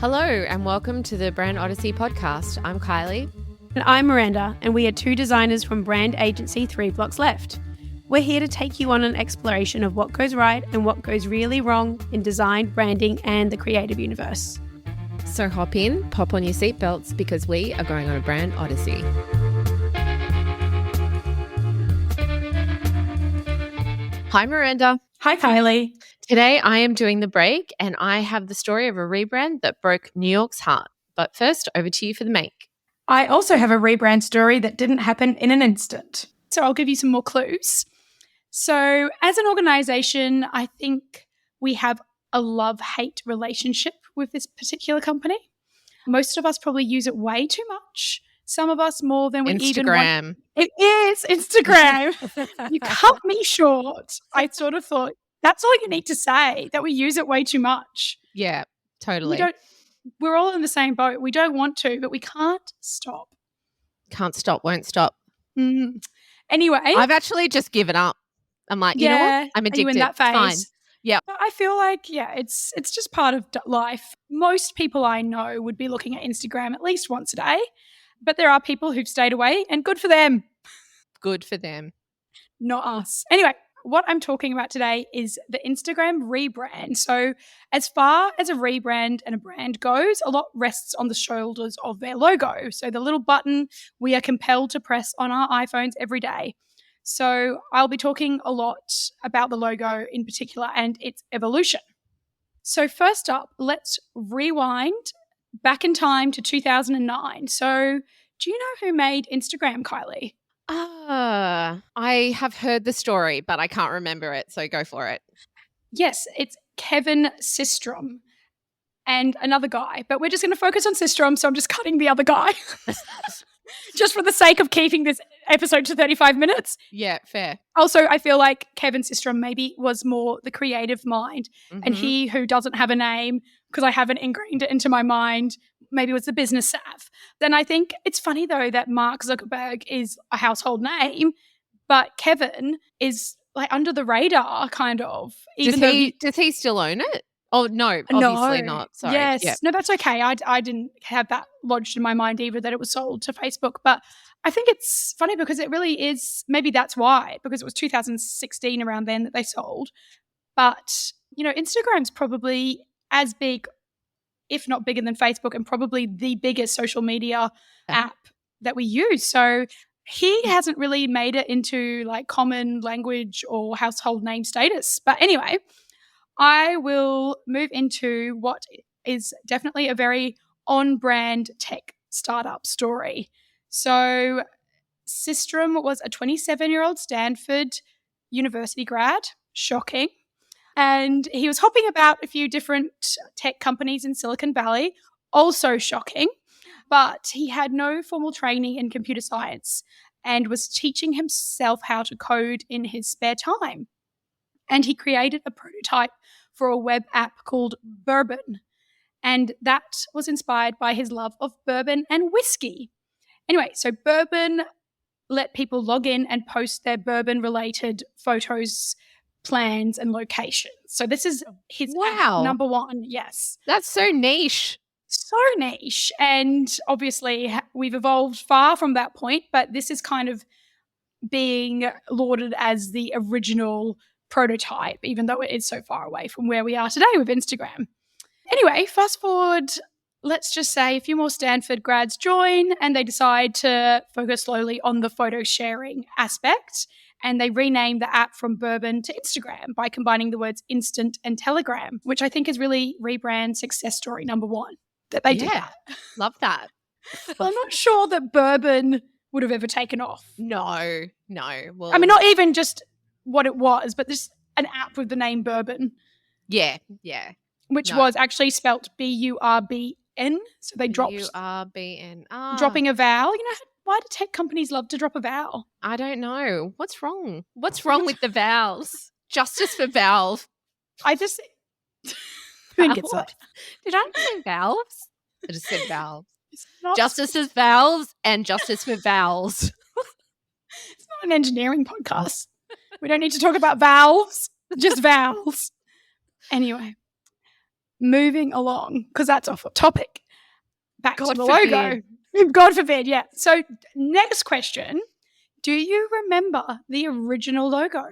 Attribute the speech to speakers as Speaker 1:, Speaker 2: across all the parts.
Speaker 1: Hello and welcome to the Brand Odyssey podcast. I'm Kylie.
Speaker 2: And I'm Miranda, and we are two designers from brand agency 3 Blocks Left. We're here to take you on an exploration of what goes right and what goes really wrong in design, branding, and the creative universe.
Speaker 1: So hop in, pop on your seatbelts because we are going on a brand odyssey. Hi, Miranda.
Speaker 2: Hi, Kylie.
Speaker 1: Today I am doing the break and I have the story of a rebrand that broke New York's heart. But first, over to you for the make.
Speaker 2: I also have a rebrand story that didn't happen in an instant. So I'll give you some more clues. So as an organization, I think we have a love-hate relationship with this particular company. Most of us probably use it way too much. Some of us more than we even want. It is Instagram. You cut me short. I sort of thought, that's all you need to say, that we use it way too much.
Speaker 1: Yeah, totally.
Speaker 2: We're all in the same boat. We don't want to, but we can't stop.
Speaker 1: Can't stop, won't stop.
Speaker 2: Anyway.
Speaker 1: I've actually just given up. I'm like, you know what? I'm addicted.
Speaker 2: Are you in that phase?
Speaker 1: Fine. Yeah.
Speaker 2: I feel like, it's just part of life. Most people I know would be looking at Instagram at least once a day, but there are people who've stayed away and good for them.
Speaker 1: Good for them.
Speaker 2: Not us. Anyway. What I'm talking about today is the Instagram rebrand. So as far as a rebrand and a brand goes, a lot rests on the shoulders of their logo. So the little button we are compelled to press on our iPhones every day. So I'll be talking a lot about the logo in particular and its evolution. So first up, let's rewind back in time to 2009. So do you know who made Instagram, Kylie?
Speaker 1: I have heard the story, but I can't remember it, so go for it.
Speaker 2: Yes, it's Kevin Systrom and another guy, but we're just going to focus on Systrom, so I'm just cutting the other guy just for the sake of keeping this episode to 35 minutes.
Speaker 1: Yeah, fair.
Speaker 2: Also, I feel like Kevin Systrom maybe was more the creative mind, and he who doesn't have a name, because I haven't ingrained it into my mind, maybe was the business sav. Then I think it's funny, though, that Mark Zuckerberg is a household name, but Kevin is like under the radar, kind of.
Speaker 1: Does he still own it? Oh, no, obviously not. Sorry.
Speaker 2: Yes.
Speaker 1: Yep.
Speaker 2: No, that's okay. I didn't have that lodged in my mind either, that it was sold to Facebook. But I think it's funny because it really is, maybe that's why, because it was 2016 around then that they sold. But, Instagram's probably as big, if not bigger than Facebook, and probably the biggest social media app that we use. So he hasn't really made it into like common language or household name status. But anyway, I will move into what is definitely a very on-brand tech startup story. So Systrom was a 27-year-old Stanford University grad. Shocking. And he was hopping about a few different tech companies in Silicon Valley, also shocking, but he had no formal training in computer science and was teaching himself how to code in his spare time. And he created a prototype for a web app called Bourbon, and that was inspired by his love of bourbon and whiskey. Anyway, so Bourbon let people log in and post their bourbon-related photos, plans and locations. So this is his app number one. Yes.
Speaker 1: That's so niche.
Speaker 2: So niche. And obviously we've evolved far from that point, but this is kind of being lauded as the original prototype, even though it is so far away from where we are today with Instagram. Anyway, fast forward, let's just say a few more Stanford grads join and they decide to focus slowly on the photo sharing aspect. And they renamed the app from Bourbon to Instagram by combining the words instant and telegram, which I think is really rebrand success story number one, that they did that.
Speaker 1: Love that.
Speaker 2: I'm not sure that Bourbon would have ever taken off.
Speaker 1: No. Well,
Speaker 2: I mean, not even just what it was, but just an app with the name Bourbon.
Speaker 1: Yeah.
Speaker 2: Which was actually spelt B-U-R-B-N. So they dropped
Speaker 1: U-R-B-N.
Speaker 2: Dropping a vowel. Why do tech companies love to drop a vowel?
Speaker 1: I don't know. What's wrong? What's wrong with the vowels? Justice for valve.
Speaker 2: I just think it's that.
Speaker 1: Did I say valves? I just said valves. Justice is valves and justice for vowels.
Speaker 2: It's not an engineering podcast. We don't need to talk about valves, just vowels. Anyway, moving along, because that's off topic, back
Speaker 1: God
Speaker 2: to the
Speaker 1: forbid.
Speaker 2: logo. God forbid, yeah. So next question, do you remember the original logo?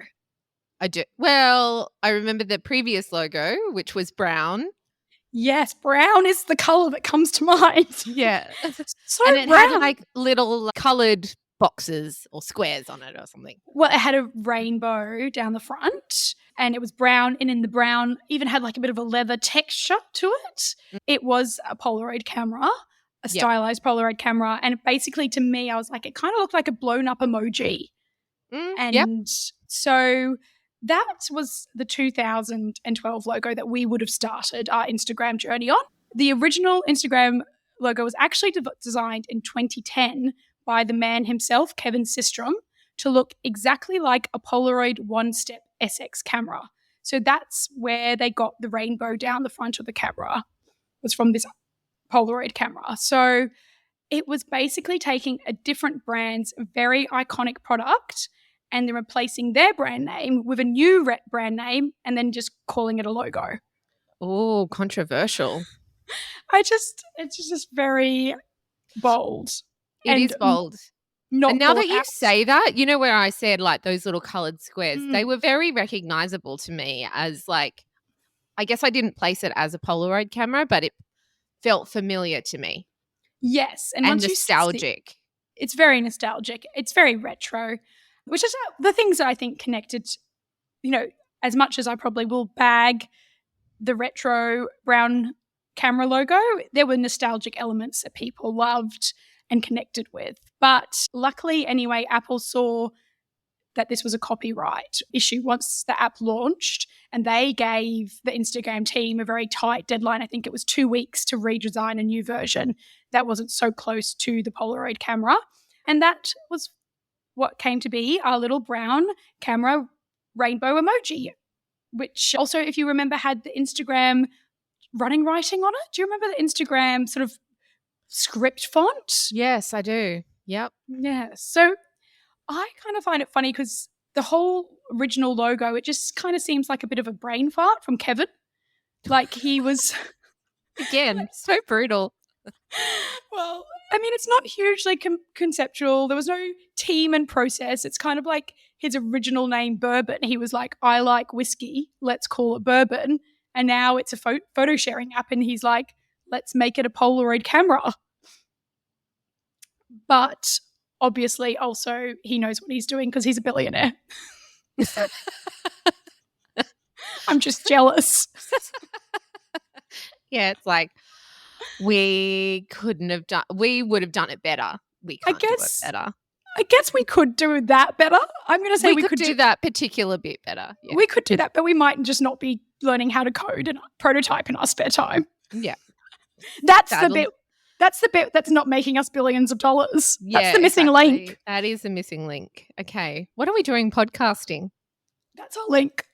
Speaker 1: I do. Well, I remember the previous logo, which was brown.
Speaker 2: Yes, brown is the colour that comes to mind.
Speaker 1: Yeah.
Speaker 2: So
Speaker 1: And it
Speaker 2: brown.
Speaker 1: had like little coloured boxes or squares on it or something.
Speaker 2: Well, it had a rainbow down the front and it was brown, and in the brown even had like a bit of a leather texture to it. It was a Polaroid camera, a stylized Polaroid camera, and basically to me I was like, it kind of looked like a blown up emoji. And so that was the 2012 logo that we would have started our Instagram journey on. The original Instagram logo was actually designed in 2010 by the man himself, Kevin Systrom, to look exactly like a Polaroid one-step SX camera. So that's where they got the rainbow down the front of the camera, was from this Polaroid camera. So it was basically taking a different brand's very iconic product and then replacing their brand name with a new brand name and then just calling it a logo.
Speaker 1: Oh, controversial.
Speaker 2: It's just very bold.
Speaker 1: It is bold.
Speaker 2: Not
Speaker 1: and now that you
Speaker 2: out.
Speaker 1: say that, you know where I said like those little coloured squares, they were very recognizable to me as like, I guess I didn't place it as a Polaroid camera, but it felt familiar to me.
Speaker 2: Yes.
Speaker 1: And nostalgic.
Speaker 2: It's very nostalgic. It's very retro, which is the things that I think connected, you know, as much as I probably will bag the retro brown camera logo, there were nostalgic elements that people loved and connected with. But luckily, anyway, Apple saw that this was a copyright issue once the app launched, and they gave the Instagram team a very tight deadline. I think it was 2 weeks to redesign a new version that wasn't so close to the Polaroid camera. And that was what came to be our little brown camera rainbow emoji, which also, if you remember, had the Instagram running writing on it. Do you remember the Instagram sort of script font?
Speaker 1: Yes, I do. Yep.
Speaker 2: Yeah. So I kind of find it funny because the whole original logo, it just kind of seems like a bit of a brain fart from Kevin. Like he was...
Speaker 1: Again, so brutal.
Speaker 2: Well, I mean, it's not hugely conceptual. There was no team and process. It's kind of like his original name, Bourbon. He was like, I like whiskey. Let's call it Bourbon. And now it's a photo sharing app. And he's like, let's make it a Polaroid camera. But obviously also he knows what he's doing because he's a billionaire. I'm just jealous.
Speaker 1: Yeah, it's like we would have done it better. We can't do it better.
Speaker 2: I guess we could do that better. I'm going to say
Speaker 1: we could do that particular bit better. Yeah.
Speaker 2: We could do that, but we might just not be learning how to code and prototype in our spare time.
Speaker 1: Yeah.
Speaker 2: That's the bit that's not making us billions of dollars.
Speaker 1: Yeah,
Speaker 2: that's the missing link.
Speaker 1: That is the missing link. Okay. What are we doing podcasting?
Speaker 2: That's our link.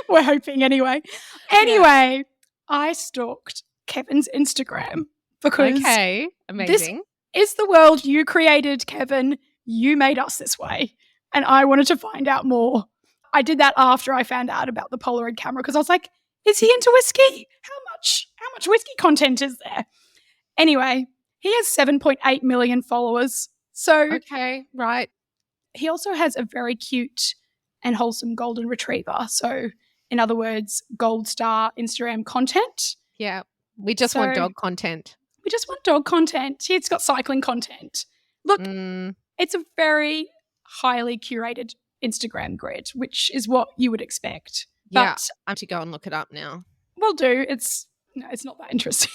Speaker 2: We're hoping anyway. Anyway, I stalked Kevin's Instagram because
Speaker 1: amazing.
Speaker 2: This is the world you created, Kevin. You made us this way. And I wanted to find out more. I did that after I found out about the Polaroid camera because I was like, is he into whiskey? How much whiskey content is there? Anyway, he has 7.8 million followers. So
Speaker 1: okay, right.
Speaker 2: He also has a very cute and wholesome golden retriever. So in other words, gold star Instagram content.
Speaker 1: Yeah. We just want dog content.
Speaker 2: We just want dog content. It's got cycling content. Look, it's a very highly curated Instagram grid, which is what you would expect.
Speaker 1: Yeah, I have to go and look it up now.
Speaker 2: Will do. It's not that interesting.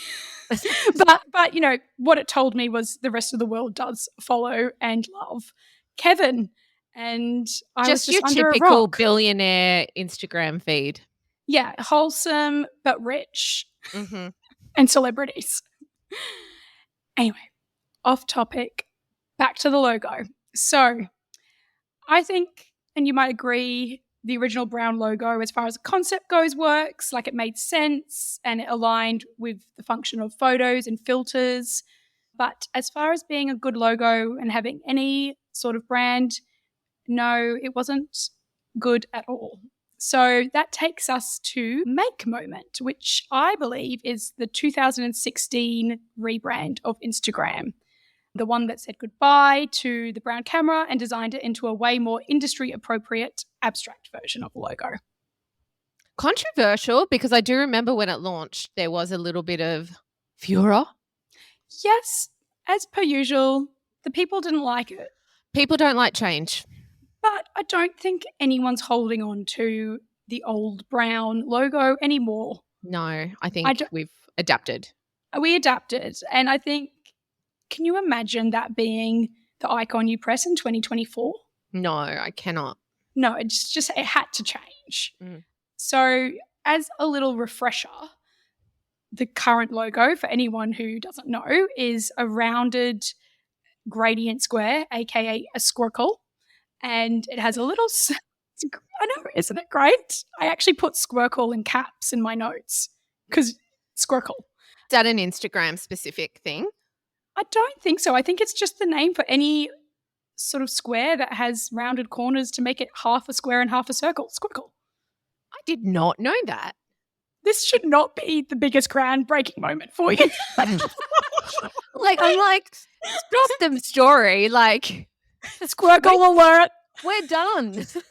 Speaker 2: but you know, what it told me was the rest of the world does follow and love Kevin. And I was just
Speaker 1: your
Speaker 2: under
Speaker 1: typical
Speaker 2: a rock.
Speaker 1: Billionaire Instagram feed.
Speaker 2: Yeah, wholesome but rich.
Speaker 1: Mm-hmm.
Speaker 2: And celebrities. Anyway, off topic, back to the logo. So I think, and you might agree, the original brown logo, as far as the concept goes, works. Like it made sense and it aligned with the function of photos and filters. But as far as being a good logo and having any sort of brand, no, it wasn't good at all. So that takes us to Make Moment, which I believe is the 2016 rebrand of Instagram. The one that said goodbye to the brown camera and designed it into a way more industry appropriate abstract version of the logo.
Speaker 1: Controversial, because I do remember when it launched, there was a little bit of furor.
Speaker 2: Yes, as per usual, the people didn't like it.
Speaker 1: People don't like change.
Speaker 2: But I don't think anyone's holding on to the old brown logo anymore.
Speaker 1: No, I think we've adapted.
Speaker 2: We adapted. And I think, can you imagine that being the icon you press in 2024?
Speaker 1: No, I cannot.
Speaker 2: No, it had to change. So as a little refresher, the current logo, for anyone who doesn't know, is a rounded gradient square, aka a squircle. And it has a little, I know, isn't it great? I actually put squircle in caps in my notes because squircle.
Speaker 1: Is that an Instagram specific thing?
Speaker 2: I don't think so. I think it's just the name for any sort of square that has rounded corners to make it half a square and half a circle. Squircle.
Speaker 1: I did not know that.
Speaker 2: This should not be the biggest groundbreaking moment for you.
Speaker 1: I'm like, stop the story. Like,
Speaker 2: squircle alert.
Speaker 1: We're done. To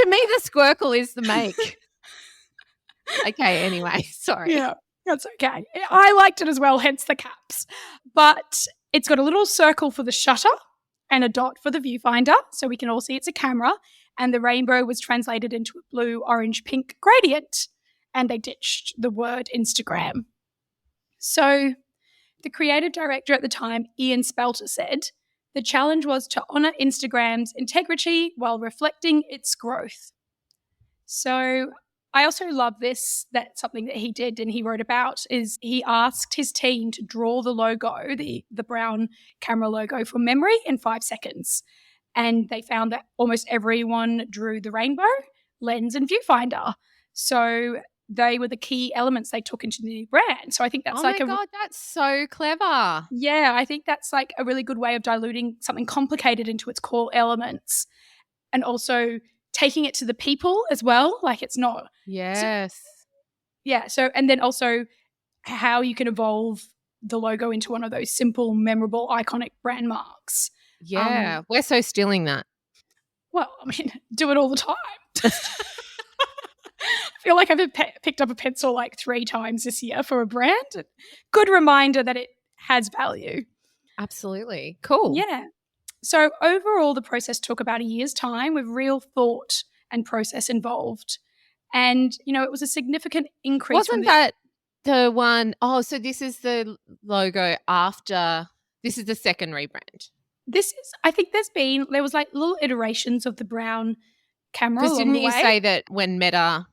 Speaker 1: me, the squircle is the make. Okay, anyway, sorry.
Speaker 2: Yeah, that's okay. I liked it as well, hence the caps. But it's got a little circle for the shutter and a dot for the viewfinder, so we can all see it's a camera. And the rainbow was translated into a blue, orange, pink gradient. And they ditched the word Instagram. So the creative director at the time, Ian Spelter, said, the challenge was to honour Instagram's integrity while reflecting its growth. So I also love this, that something that he did and he wrote about is he asked his team to draw the logo, the brown camera logo from memory in 5 seconds. And they found that almost everyone drew the rainbow, lens and viewfinder. So they were the key elements they took into the new brand. So I think that's
Speaker 1: that's so clever.
Speaker 2: Yeah, I think that's like a really good way of diluting something complicated into its core elements and also taking it to the people as well. Like it's not.
Speaker 1: Yes.
Speaker 2: So and then also how you can evolve the logo into one of those simple, memorable, iconic brand marks.
Speaker 1: Yeah, we're so stealing that.
Speaker 2: Well, I mean, do it all the time. I feel like I've picked up a pencil like 3 times this year for a brand. Good reminder that it has value.
Speaker 1: Absolutely. Cool.
Speaker 2: Yeah. So overall, the process took about a year's time with real thought and process involved. And, it was a significant increase.
Speaker 1: Wasn't that the one? Oh, so this is the logo after, this is the second rebrand.
Speaker 2: I think there was like little iterations of the brown camera along the way.
Speaker 1: Didn't you say that when Meta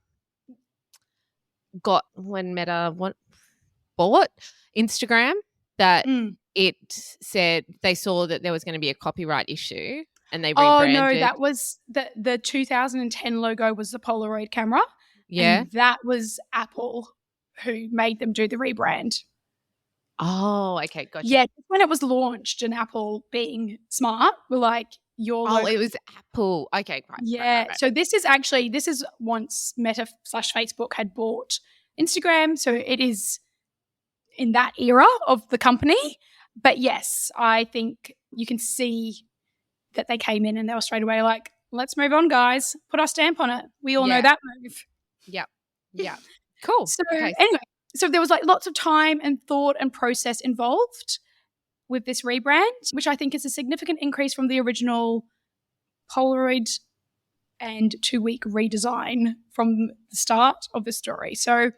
Speaker 1: bought Instagram, that it said they saw that there was going to be a copyright issue and they rebranded?
Speaker 2: Oh, no, that was the 2010 logo was the Polaroid camera.
Speaker 1: Yeah.
Speaker 2: And that was Apple who made them do the rebrand.
Speaker 1: Oh, okay, gotcha.
Speaker 2: Yeah, when it was launched and Apple being smart were like,
Speaker 1: it was Apple. Okay, right.
Speaker 2: Yeah, right. So this is once Meta/Facebook had bought Instagram, so it is in that era of the company. But yes, I think you can see that they came in and they were straight away like, let's move on, guys. Put our stamp on it. We all know that move.
Speaker 1: Yep. Yeah. Cool.
Speaker 2: So anyway. So there was like lots of time and thought and process involved with this rebrand, which I think is a significant increase from the original Polaroid and 2-week redesign from the start of the story. So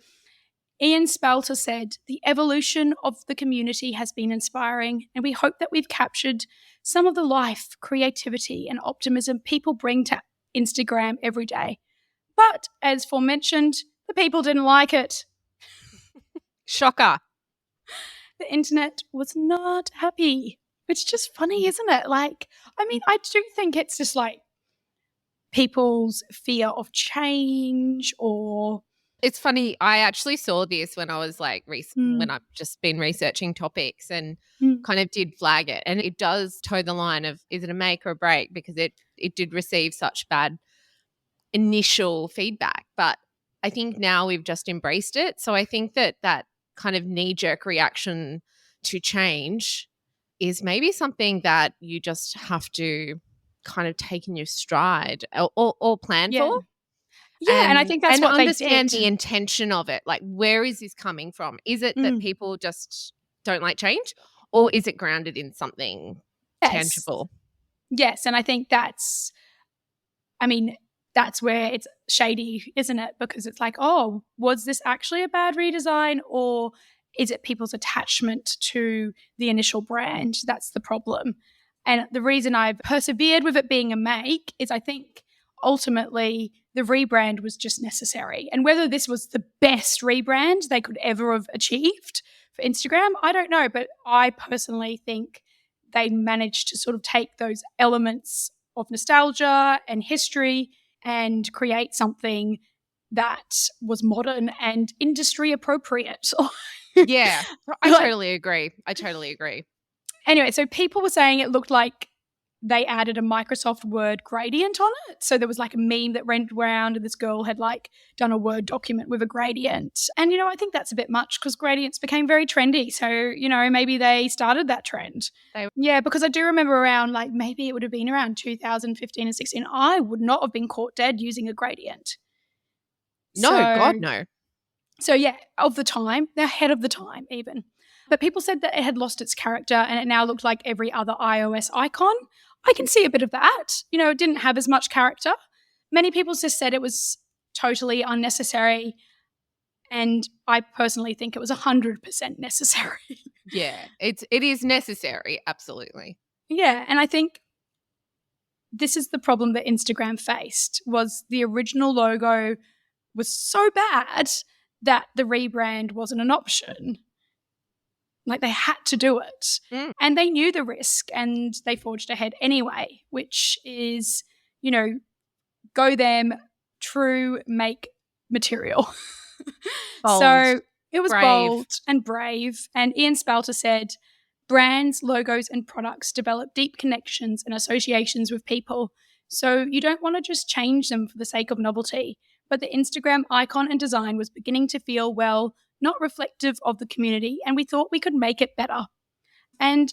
Speaker 2: Ian Spelter said, the evolution of the community has been inspiring and we hope that we've captured some of the life, creativity and optimism people bring to Instagram every day. But as aforementioned, the people didn't like it.
Speaker 1: Shocker.
Speaker 2: The internet was not happy. It's just funny, isn't it? Like, I mean, I do think it's just like people's fear of change or...
Speaker 1: It's funny. I actually saw this when I was like, when I've just been researching topics and kind of did flag it. And it does toe the line of, is it a make or a break? Because it did receive such bad initial feedback. But I think now we've just embraced it. So I think that kind of knee-jerk reaction to change is maybe something that you just have to kind of take in your stride or plan
Speaker 2: Yeah.
Speaker 1: for.
Speaker 2: Yeah, and I think that's what they
Speaker 1: understand
Speaker 2: did.
Speaker 1: the intention of it. Like, where is this coming from? Is it that people just don't like change, or is it grounded in something tangible?
Speaker 2: Yes, and I think that's where it's shady, isn't it? Because it's like, oh, was this actually a bad redesign, or is it people's attachment to the initial brand? That's the problem. And the reason I've persevered with it being a make is I think ultimately the rebrand was just necessary. And whether this was the best rebrand they could ever have achieved for Instagram, I don't know. But I personally think they managed to sort of take those elements of nostalgia and history and create something that was modern and industry appropriate.
Speaker 1: Yeah, I totally agree.
Speaker 2: Anyway, so people were saying it looked like they added a Microsoft Word gradient on it. So there was like a meme that went around and this girl had like done a Word document with a gradient. And, I think that's a bit much because gradients became very trendy. So, maybe they started that trend. Yeah, because I do remember around like maybe it would have been around 2015 and 16. I would not have been caught dead using a gradient.
Speaker 1: No, God, no.
Speaker 2: So yeah, of the time, they're ahead of the time even. But people said that it had lost its character and it now looked like every other iOS icon. I can see a bit of that. It didn't have as much character. Many people just said it was totally unnecessary. And I personally think it was 100% necessary.
Speaker 1: Yeah, it is necessary. Absolutely.
Speaker 2: Yeah. And I think this is the problem that Instagram faced was the original logo was so bad that the rebrand wasn't an option. Like they had to do it. And they knew the risk and they forged ahead anyway, which is, go them, true make material. So it was bold and brave. And Ian Spalter said, brands, logos, and products develop deep connections and associations with people. So you don't want to just change them for the sake of novelty. But the Instagram icon and design was beginning to feel, well, not reflective of the community, and we thought we could make it better. And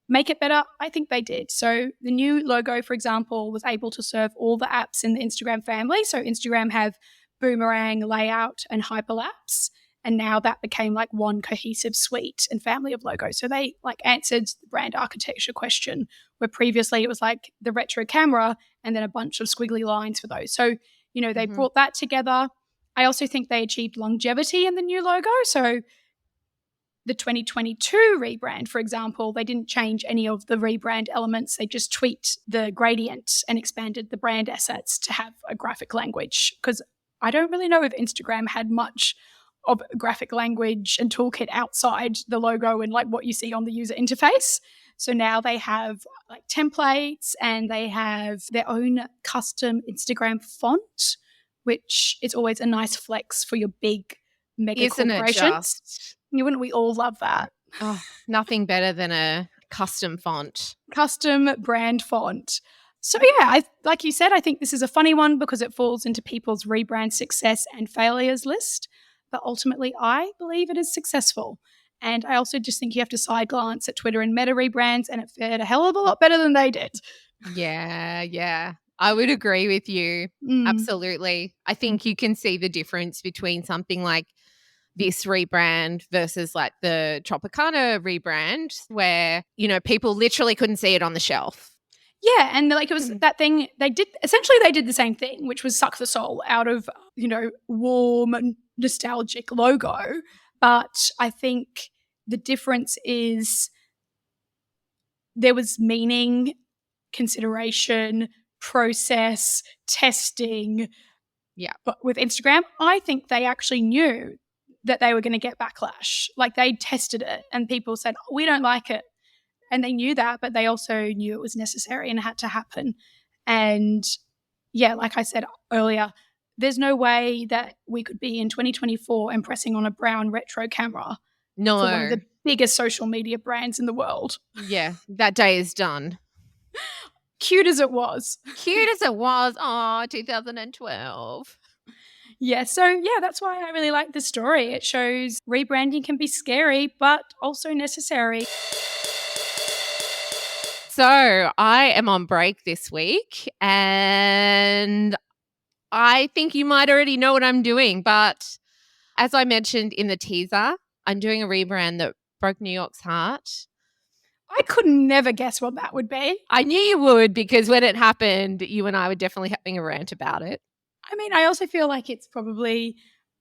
Speaker 2: make it better, I think they did. So the new logo, for example, was able to serve all the apps in the Instagram family. So Instagram have Boomerang, Layout, and Hyperlapse. And now that became like one cohesive suite and family of logos. So they like answered the brand architecture question, where previously it was like the retro camera and then a bunch of squiggly lines for those. So, they brought that together. I also think they achieved longevity in the new logo. So the 2022 rebrand, for example, they didn't change any of the rebrand elements. They just tweaked the gradient and expanded the brand assets to have a graphic language. Because I don't really know if Instagram had much of graphic language and toolkit outside the logo and like what you see on the user interface. So now they have like templates and they have their own custom Instagram font, which is always a nice flex for your big mega corporations. Wouldn't we all love that?
Speaker 1: Oh, nothing better than a custom font.
Speaker 2: Custom brand font. So yeah, like you said, I think this is a funny one because it falls into people's rebrand success and failures list. But ultimately, I believe it is successful. And I also just think you have to side glance at Twitter and Meta rebrands, and it fared a hell of a lot better than they did.
Speaker 1: Yeah. I would agree with you. Absolutely. I think you can see the difference between something like this rebrand versus like the Tropicana rebrand where, people literally couldn't see it on the shelf.
Speaker 2: Yeah, and like it was that thing they did the same thing, which was suck the soul out of, warm and nostalgic logo. But I think the difference is there was meaning, consideration, process, testing.
Speaker 1: Yeah.
Speaker 2: But with Instagram, I think they actually knew that they were going to get backlash. Like they tested it and people said, oh, we don't like it. And they knew that, but they also knew it was necessary and it had to happen. And yeah, like I said earlier, there's no way that we could be in 2024 and pressing on a brown retro camera
Speaker 1: for
Speaker 2: one of the biggest social media brands in the world.
Speaker 1: Yeah, that day is done.
Speaker 2: Cute as it was.
Speaker 1: Cute as it was. Oh, 2012.
Speaker 2: Yeah, so yeah, that's why I really like this story. It shows rebranding can be scary, but also necessary.
Speaker 1: So I am on break this week, and I think you might already know what I'm doing. But as I mentioned in the teaser, I'm doing a rebrand that broke New York's heart.
Speaker 2: I could never guess what that would be.
Speaker 1: I knew you would, because when it happened, you and I were definitely having a rant about it.
Speaker 2: I mean, I also feel like it's probably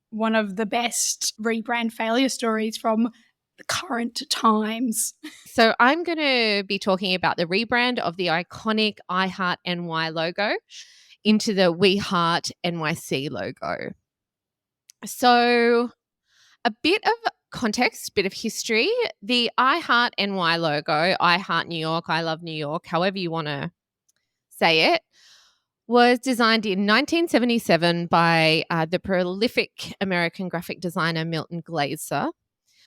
Speaker 2: one of the best rebrand failure stories from the current times.
Speaker 1: So I'm going to be talking about the rebrand of the iconic I Heart NY logo into the We Heart NYC logo. So a bit of context, bit of history. The I Heart NY logo, I Heart New York, I Love New York, however you want to say it, was designed in 1977 by the prolific American graphic designer Milton Glaser.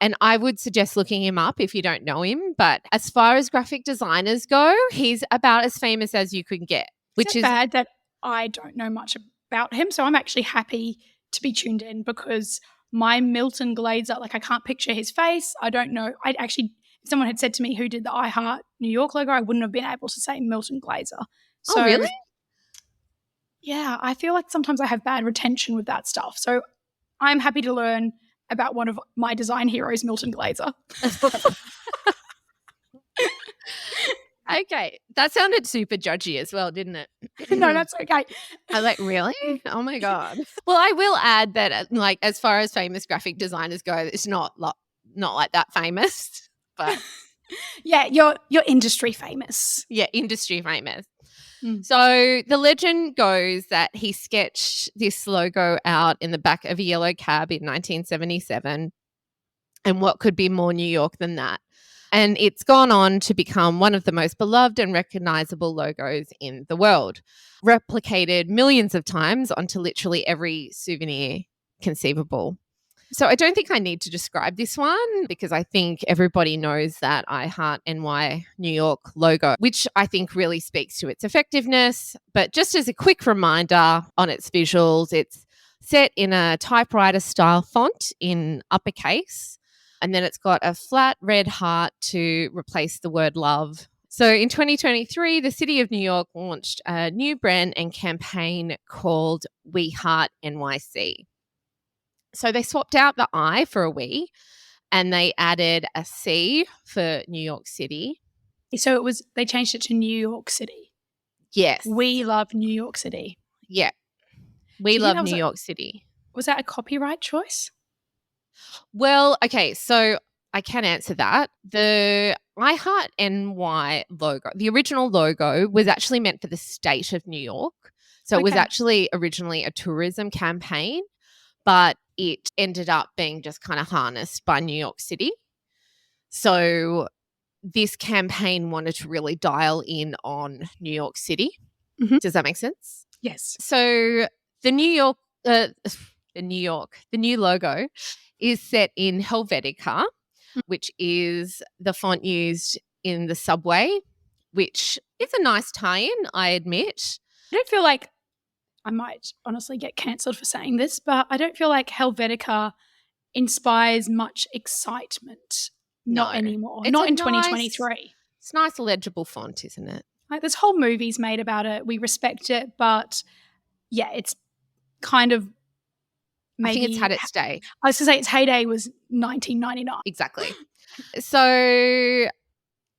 Speaker 1: And I would suggest looking him up if you don't know him. But as far as graphic designers go, he's about as famous as you can get. Which is
Speaker 2: bad that I don't know much about him. So I'm actually happy to be tuned in, because my Milton Glaser, like, I can't picture his face. I don't know. If someone had said to me who did the I Heart New York logo, I wouldn't have been able to say Milton Glaser. So,
Speaker 1: oh, really?
Speaker 2: Yeah, I feel like sometimes I have bad retention with that stuff. So I'm happy to learn about one of my design heroes, Milton Glaser.
Speaker 1: Okay. That sounded super judgy as well, didn't it?
Speaker 2: No, that's okay.
Speaker 1: I was like, really? Oh my God. Well, I will add that, like, as far as famous graphic designers go, it's not like that famous, but
Speaker 2: yeah, you're industry famous.
Speaker 1: Yeah, industry famous.
Speaker 2: Mm.
Speaker 1: So the legend goes that he sketched this logo out in the back of a yellow cab in 1977. And what could be more New York than that? And it's gone on to become one of the most beloved and recognizable logos in the world, replicated millions of times onto literally every souvenir conceivable. So I don't think I need to describe this one, because I think everybody knows that I Heart NY New York logo, which I think really speaks to its effectiveness. But just as a quick reminder on its visuals, it's set in a typewriter style font in uppercase, and then it's got a flat red heart to replace the word love. So in 2023, the City of New York launched a new brand and campaign called We Heart NYC. So they swapped out the I for a we, and they added a C for New York City.
Speaker 2: So they changed it to New York City.
Speaker 1: Yes.
Speaker 2: We love New York City.
Speaker 1: Yeah. We love New York City.
Speaker 2: Was that a copyright choice?
Speaker 1: Well, okay, so I can answer that. The I Heart NY logo, the original logo, was actually meant for the state of New York. So it was actually originally a tourism campaign, but it ended up being just kind of harnessed by New York City. So this campaign wanted to really dial in on New York City. Mm-hmm. Does that make sense?
Speaker 2: Yes.
Speaker 1: So the new logo is set in Helvetica, which is the font used in the subway, which is a nice tie-in, I admit.
Speaker 2: I don't feel like, I might honestly get cancelled for saying this, but I don't feel like Helvetica inspires much excitement. Not anymore. Not in 2023.
Speaker 1: It's a nice legible font, isn't it?
Speaker 2: Like, there's whole movies made about it. We respect it, but yeah, it's kind of
Speaker 1: I think it's had its day.
Speaker 2: I was going to say its heyday was 1999.
Speaker 1: Exactly. So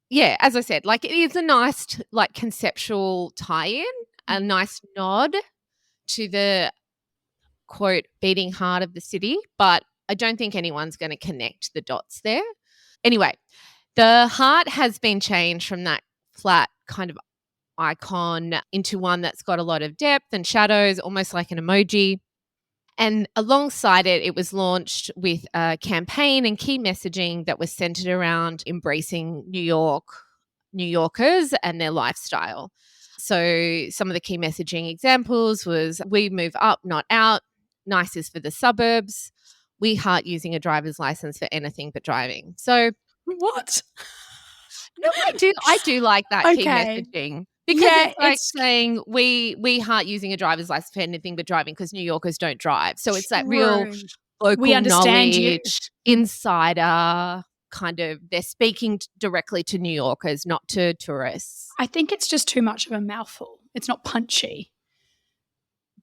Speaker 1: yeah, as I said, like, it is a nice, like, conceptual tie-in, a nice nod to the, quote, beating heart of the city, but I don't think anyone's going to connect the dots there. Anyway, the heart has been changed from that flat kind of icon into one that's got a lot of depth and shadows, almost like an emoji. And alongside it, it was launched with a campaign and key messaging that was centered around embracing New Yorkers and their lifestyle. So some of the key messaging examples was, we move up, not out. Nice is for the suburbs. We heart using a driver's license for anything but driving. So
Speaker 2: what?
Speaker 1: No, I do like that key messaging. Because
Speaker 2: Yeah,
Speaker 1: it's like
Speaker 2: it's
Speaker 1: saying we aren't using a driver's license for anything but driving because New Yorkers don't drive. So it's that real
Speaker 2: true. We
Speaker 1: local
Speaker 2: understand you.
Speaker 1: knowledge, insider kind of, they're speaking directly to New Yorkers, not to tourists.
Speaker 2: I think it's just too much of a mouthful. It's not punchy.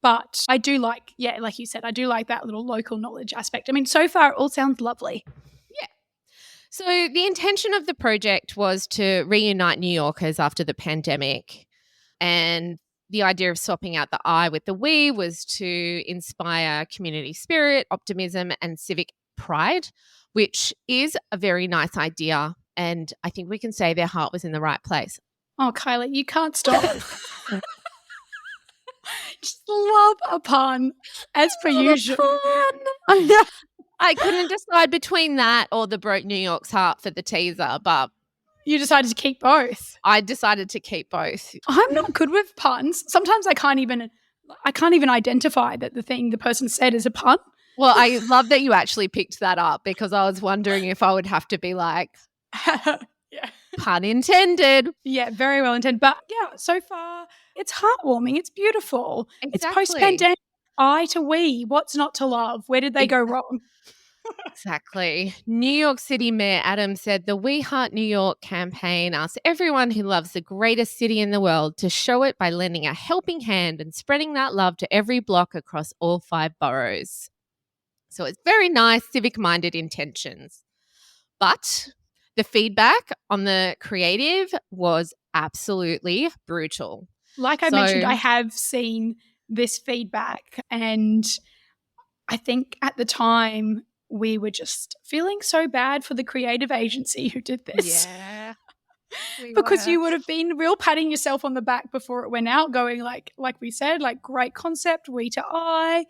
Speaker 2: But I do like, yeah, like you said, I do like that little local knowledge aspect. I mean, so far it all sounds lovely.
Speaker 1: Yeah. So the intention of the project was to reunite New Yorkers after the pandemic. And the idea of swapping out the I with the we was to inspire community spirit, optimism, and civic pride, which is a very nice idea. And I think we can say their heart was in the right place.
Speaker 2: Oh, Kylie, you can't stop. Just love a pun, as per usual.
Speaker 1: I couldn't decide between that or the broke New York's heart for the teaser, but
Speaker 2: You decided to keep both.
Speaker 1: I decided to keep both.
Speaker 2: I'm not good with puns. Sometimes I can't even identify that the person said is a pun.
Speaker 1: Well, I love that you actually picked that up because I was wondering if I would have to be like,
Speaker 2: Yeah.
Speaker 1: pun intended.
Speaker 2: Yeah, very well intended. But yeah, so far it's heartwarming. It's beautiful. It's
Speaker 1: Exactly.
Speaker 2: post-pandemic. I to we. What's not to love? Where did they go wrong?
Speaker 1: Exactly. New York City Mayor Adams said the We Heart New York campaign asks everyone who loves the greatest city in the world to show it by lending a helping hand and spreading that love to every block across all 5 boroughs. So it's very nice, civic-minded intentions. But the feedback on the creative was absolutely brutal.
Speaker 2: Like I mentioned, I have seen this feedback, and I think at the time we were just feeling so bad for the creative agency who did this.
Speaker 1: Yeah.
Speaker 2: Because you would have been real patting yourself on the back before it went out, going like we said, like great concept, we to I.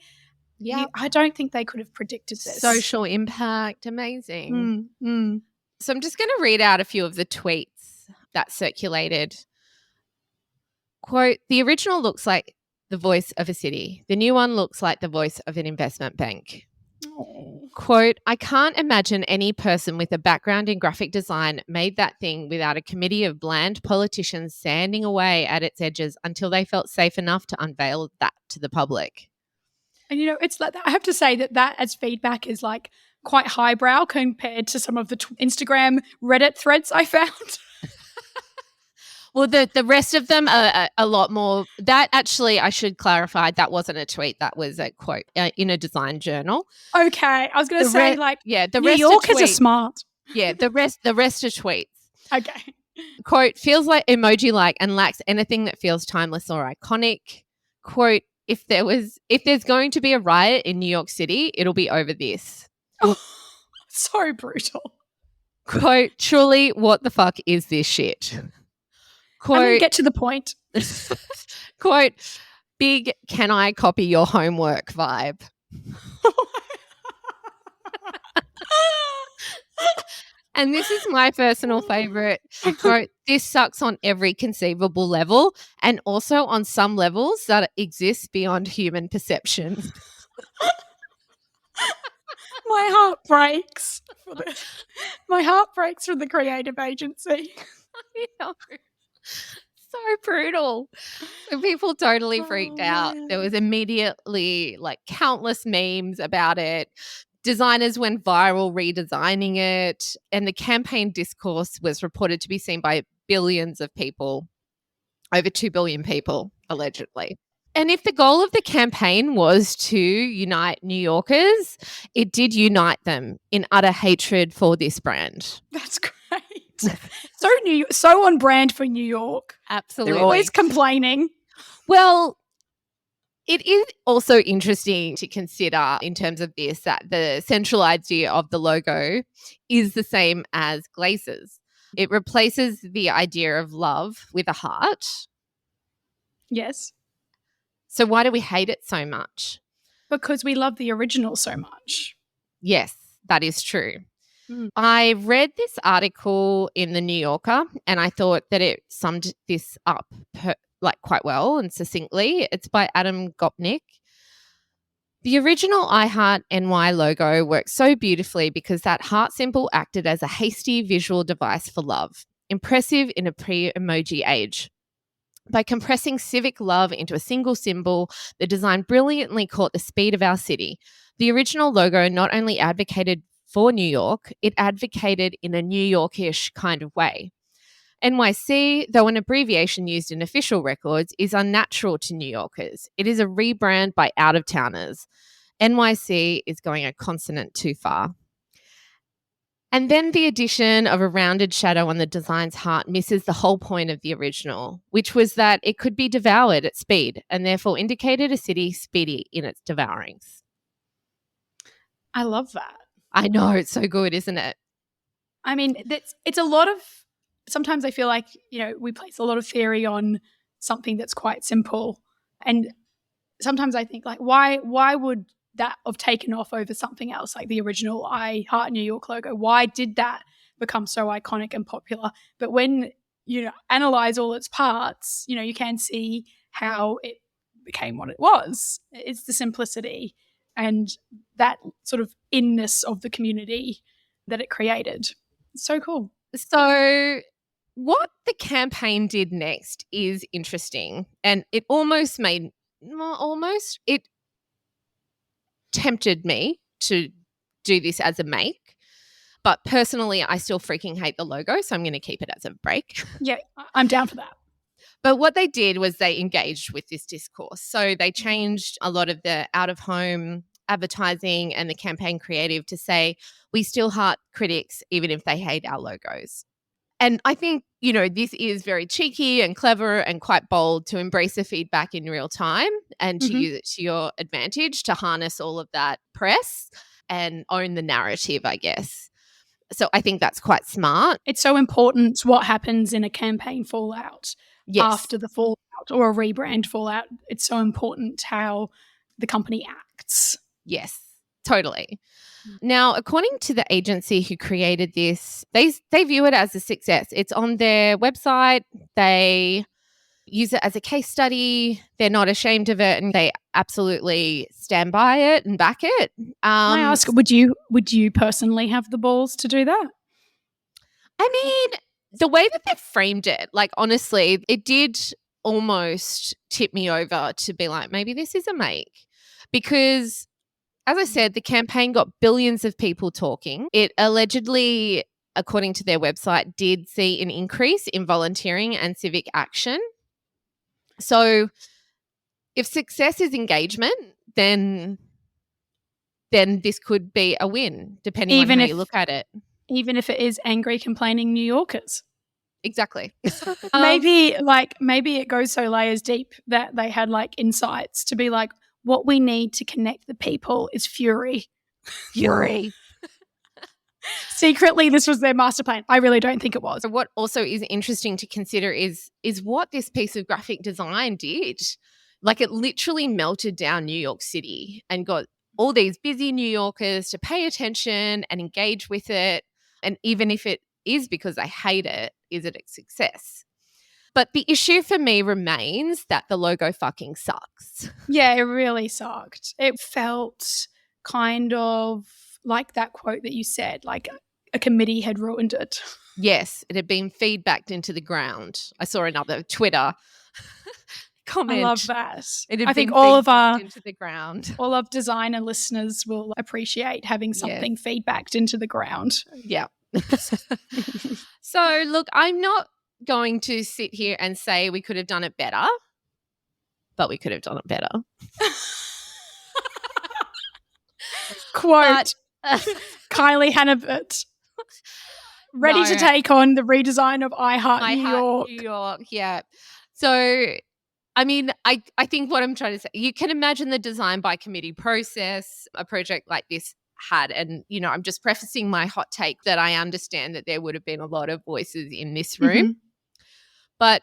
Speaker 1: Yeah.
Speaker 2: I don't think they could have predicted this.
Speaker 1: Social impact, amazing.
Speaker 2: Mm.
Speaker 1: So I'm just going to read out a few of the tweets that circulated. Quote, the original looks like the voice of a city. The new one looks like the voice of an investment bank.
Speaker 2: Oh.
Speaker 1: Quote, I can't imagine any person with a background in graphic design made that thing without a committee of bland politicians sanding away at its edges until they felt safe enough to unveil that to the public.
Speaker 2: And you know, it's like I have to say that as feedback is like quite highbrow compared to some of the Instagram Reddit threads I found.
Speaker 1: Well, the rest of them are a lot more. That actually, I should clarify, that wasn't a tweet. That was a quote in a design journal.
Speaker 2: Okay, I was going to say
Speaker 1: the
Speaker 2: New
Speaker 1: rest
Speaker 2: Yorkers
Speaker 1: are
Speaker 2: are smart.
Speaker 1: Yeah, the rest are tweets.
Speaker 2: Okay.
Speaker 1: Quote, feels like emoji-like and lacks anything that feels timeless or iconic. Quote, if there's going to be a riot in New York City, it'll be over this.
Speaker 2: Oh, so brutal.
Speaker 1: Quote, truly, what the fuck is this shit? Quote,
Speaker 2: I mean, get to the point.
Speaker 1: Quote, big can I copy your homework vibe. And this is my personal favorite. Quote, this sucks on every conceivable level and also on some levels that exist beyond human perception.
Speaker 2: My heart breaks. My heart breaks for the creative agency.
Speaker 1: I know. So brutal. So people totally freaked out.
Speaker 2: Man.
Speaker 1: There was immediately like countless memes about it. Designers went viral redesigning it, and the campaign discourse was reported to be seen by billions of people, over 2 billion people, allegedly. And if the goal of the campaign was to unite New Yorkers, it did unite them in utter hatred for this brand.
Speaker 2: That's great. So on brand for New York.
Speaker 1: Absolutely.
Speaker 2: They're always complaining.
Speaker 1: Well, it is also interesting to consider in terms of this that the central idea of the logo is the same as Glaze's. It replaces the idea of love with a heart.
Speaker 2: Yes.
Speaker 1: So why do we hate it so much?
Speaker 2: Because we love the original so much.
Speaker 1: Yes, that is true.
Speaker 2: Mm.
Speaker 1: I read this article in the New Yorker and I thought that it summed this up quite well and succinctly. It's by Adam Gopnik. The original I Heart NY logo worked so beautifully because that heart symbol acted as a hasty visual device for love, impressive in a pre-emoji age. By compressing civic love into a single symbol, the design brilliantly caught the speed of our city. The original logo not only advocated for New York, it advocated in a New Yorkish kind of way. NYC, though an abbreviation used in official records, is unnatural to New Yorkers. It is a rebrand by out-of-towners. NYC is going a consonant too far. And then the addition of a rounded shadow on the design's heart misses the whole point of the original, which was that it could be devoured at speed and therefore indicated a city speedy in its devourings.
Speaker 2: I love that.
Speaker 1: I know, it's so good, isn't it?
Speaker 2: I mean, it's a lot of, sometimes I feel like, we place a lot of theory on something that's quite simple. And sometimes I think, like, why would that have taken off over something else, like the original I Heart New York logo? Why did that become so iconic and popular? But when you analyze all its parts, you can see how it became what it was. It's the simplicity and that sort of inness of the community that it created. It's so cool.
Speaker 1: So what the campaign did next is interesting, and it it tempted me to do this as a make, but personally I still freaking hate the logo, so I'm going to keep it as a break.
Speaker 2: Yeah, I'm down for that.
Speaker 1: But what they did was they engaged with this discourse. So they changed a lot of the out-of-home advertising and the campaign creative to say, we still heart critics even if they hate our logos. And I think, this is very cheeky and clever and quite bold to embrace the feedback in real time and to use it to your advantage to harness all of that press and own the narrative, I guess. So I think that's quite smart.
Speaker 2: It's so important what happens in a campaign fallout after the fallout or a rebrand fallout. It's so important how the company acts.
Speaker 1: Yes, totally. Now, according to the agency who created this, they view it as a success. It's on their website. They use it as a case study. They're not ashamed of it, and they absolutely stand by it and back it.
Speaker 2: Can I ask, would you personally have the balls to do that?
Speaker 1: I mean, the way that they framed it, like, honestly, it did almost tip me over to be like, maybe this is a make, because as I said, the campaign got billions of people talking. It allegedly, according to their website, did see an increase in volunteering and civic action. So if success is engagement, then this could be a win, depending on how you look at it.
Speaker 2: Even if it is angry, complaining New Yorkers.
Speaker 1: Exactly.
Speaker 2: Maybe it goes so layers deep that they had insights to be like, what we need to connect the people is fury.
Speaker 1: Fury.
Speaker 2: Secretly, this was their master plan. I really don't think it was.
Speaker 1: What also is interesting to consider is what this piece of graphic design did. Like, it literally melted down New York City and got all these busy New Yorkers to pay attention and engage with it. And even if it is because they hate it, is it a success? But the issue for me remains that the logo fucking sucks.
Speaker 2: Yeah, it really sucked. It felt kind of like that quote that you said, like a committee had ruined it.
Speaker 1: Yes, it had been feedbacked into the ground. I saw another Twitter comment.
Speaker 2: I love that.
Speaker 1: I think all of our into the ground.
Speaker 2: All of designer listeners will appreciate having something feedbacked into the ground.
Speaker 1: Yeah. So look, I'm not going to sit here and say we could have done it better, but we could have done it better.
Speaker 2: Quote Kylie Hannibut, ready to take on the redesign of I Heart New
Speaker 1: York. Yeah. So, I mean, I think what I'm trying to say, you can imagine the design by committee process a project like this had. And, I'm just prefacing my hot take that I understand that there would have been a lot of voices in this room. Mm-hmm. But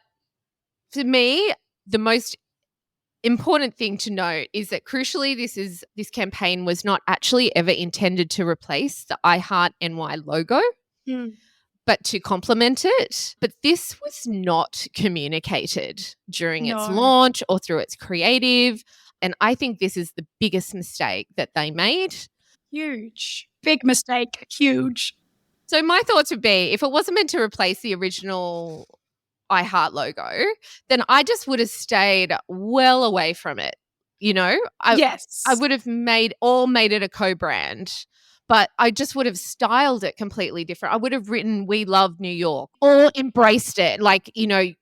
Speaker 1: for me, the most important thing to note is that crucially, this campaign was not actually ever intended to replace the I Heart NY logo, but to complement it. But this was not communicated during its launch or through its creative. And I think this is the biggest mistake that they made.
Speaker 2: Huge. Big mistake. Huge.
Speaker 1: So my thoughts would be, if it wasn't meant to replace the original iHeart logo, then I just would have stayed well away from it. You know,
Speaker 2: Yes.
Speaker 1: I would have made it a co-brand, but I just would have styled it completely different. I would have written "We love New York" or embraced it, like, you know,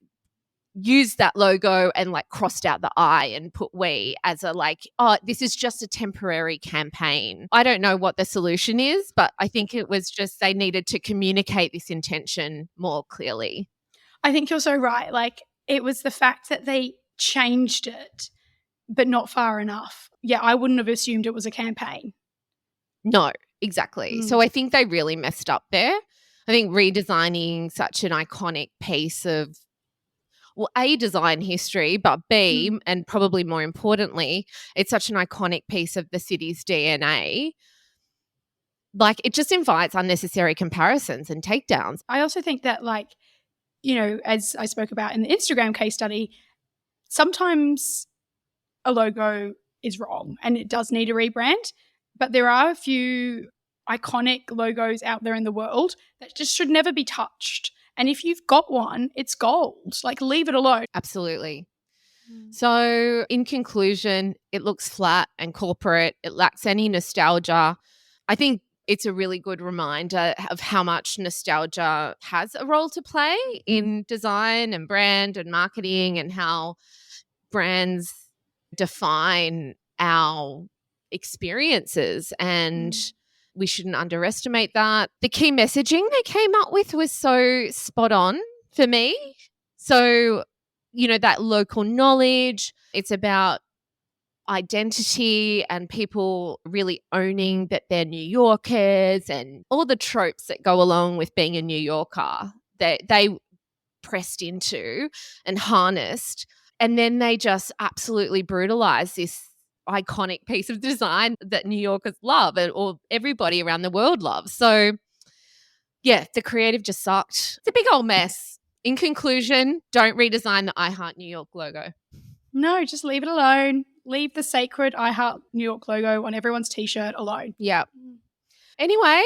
Speaker 1: used that logo and like crossed out the I and put "we" as a like, oh, this is just a temporary campaign. I don't know what the solution is, but I think it was just they needed to communicate this intention more clearly.
Speaker 2: I think you're so right. Like, it was the fact that they changed it, but not far enough. Yeah, I wouldn't have assumed it was a campaign.
Speaker 1: No, exactly. So I think they really messed up there. I think redesigning such an iconic piece of, well, A, design history, but B, and probably more importantly, it's such an iconic piece of the city's DNA. Like, it just invites unnecessary comparisons and takedowns.
Speaker 2: I also think that, like, you know, as I spoke about in the Instagram case study, sometimes a logo is wrong and it does need a rebrand, but there are a few iconic logos out there in the world that just should never be touched. And if you've got one, it's gold. Like, leave it alone.
Speaker 1: Absolutely. So in conclusion, it looks flat and corporate. It lacks any nostalgia. I think it's a really good reminder of how much nostalgia has a role to play in design and brand and marketing, and how brands define our experiences, and we shouldn't underestimate that. The key messaging they came up with was so spot on for me. So, you know, that local knowledge, it's about identity and people really owning that they're New Yorkers, and all the tropes that go along with being a New Yorker that they pressed into and harnessed. And then they just absolutely brutalized this iconic piece of design that New Yorkers love, or everybody around the world loves. So, yeah, the creative just sucked. It's a big old mess. In conclusion, don't redesign the I Heart New York logo.
Speaker 2: No, just leave it alone. Leave the sacred I Heart New York logo on everyone's t-shirt alone.
Speaker 1: Yeah. Anyway,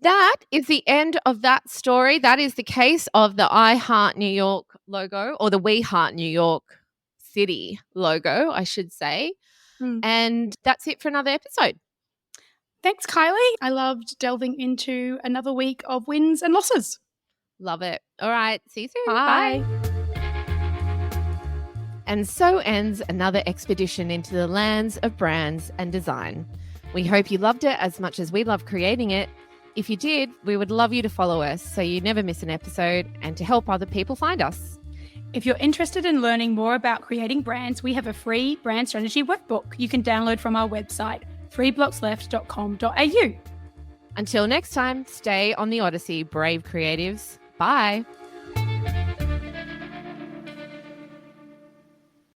Speaker 1: that is the end of that story. That is the case of the I Heart New York logo, or the We Heart New York City logo, I should say. And that's it for another episode.
Speaker 2: Thanks, Kylie. I loved delving into another week of wins and losses.
Speaker 1: Love it. All right. See you soon.
Speaker 2: Bye.
Speaker 1: And so ends another expedition into the lands of brands and design. We hope you loved it as much as we love creating it. If you did, we would love you to follow us so you never miss an episode, and to help other people find us.
Speaker 2: If you're interested in learning more about creating brands, we have a free brand strategy workbook you can download from our website, 3blocksleft.com.au.
Speaker 1: Until next time, stay on the Odyssey, brave creatives. Bye.